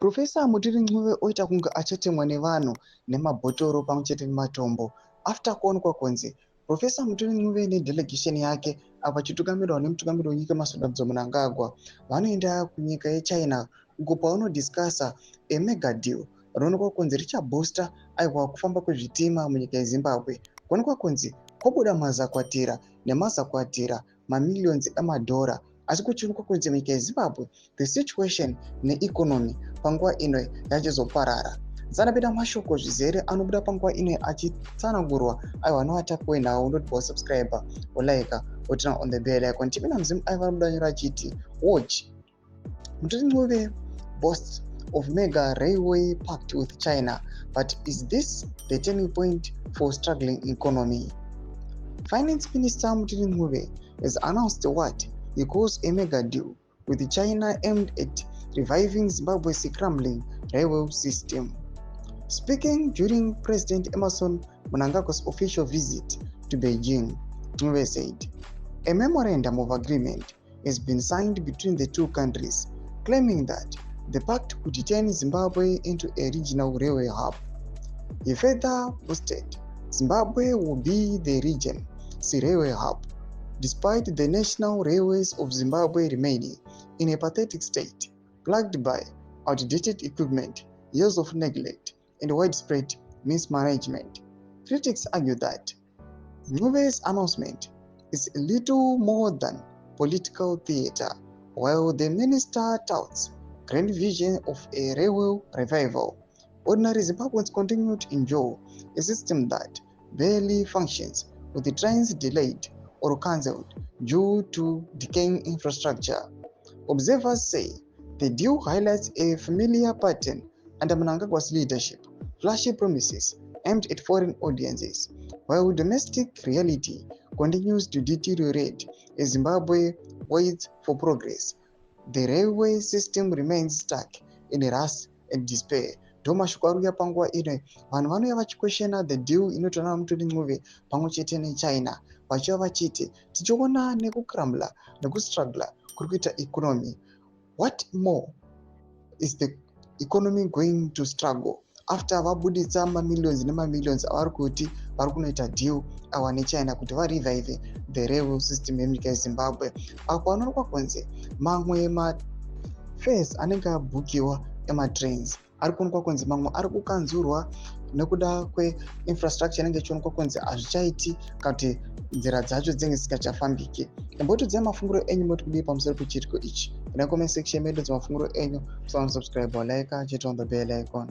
Professor Mthuli Ncube oita kunge achatemwa nevanhu nemabhotoro pamwechete nematombo after kuonekwa kunzi Professor Mthuli Ncube nedelegation yake apa chitukamirwa nemutungamiriri wenyika Masvingo Mnangagwa vanoenda kunyika yeChina uko pavanodiscussa a mega deal rinoonekwa kunzi richabooster aiwa kufamba kwezvitima munyika yeZimbabwe kuonekwa kunzi kobuda mazakwatira nemazakwatira mamillions emadhora asi kuchiuka kunzi munyika yeZimbabwe the situation neeconomy panguva ino yachizoparara. Zanapita mashoko zvizere anobuda panguva ino achitsanangurwa aiwa anoatakuwe nawo unoti subscriber like turn on the bell icon. Tipina Mzimu aiva anobuda achiti watch Mthuli Ncube boasts of mega railway pact with China, but is this the turning point for struggling economy? Finance Minister Mthuli Ncube has announced what he calls a mega deal with China aimed at reviving Zimbabwe's crumbling railway system. Speaking during President Emmerson Mnangagwa's official visit to Beijing, Ncube said, a memorandum of agreement has been signed between the two countries, claiming that the pact could turn Zimbabwe into a regional railway hub. He further boasted Zimbabwe will be the region's railway hub, despite the national railways of Zimbabwe remaining in a pathetic state, plagued by outdated equipment, years of neglect, and widespread mismanagement. Critics argue that Ncube's announcement is a little more than political theater, while the minister touts grand vision of a railway revival. Ordinary Zimbabweans continue to enjoy a system that barely functions, with the trains delayed or cancelled due to decaying infrastructure. Observers say the deal highlights a familiar pattern under Mnangagwa's leadership: flashy promises aimed at foreign audiences, while domestic reality continues to deteriorate as Zimbabwe waits for progress. The railway system remains stuck in rust and despair. Ndomashoko ari kuuya panguva ino vanhu vanouya vachikweshena the deal inoitwa naMthuli Ncube pamwe chete neChina vachiva vachiti tichiona nekukrambla nekustruggla kuri kuita economy. What more is the economy going to struggle after vabuditsa mamillions nemamillions avari kuti vari kunoita deal awa neChina kuti varevive the railway system yemunyika yeZimbabwe, apo anoonekwa kunzi mamwe mafares anenge abhukiwa ematrains ari kuonekwa kunzi mamwe ari kukanzurwa nekuda kweinfrastructure inenge ichionekwa kunzi hazvichaiti kuti nzira dzacho dzinenge dzisingachafambiki. Imbotodzai mafunguro enyu moti kudii pamusoro pechiriko ichi. Ina comment section medu mafunguro enyu, subscribe, like, turn on the bell icon.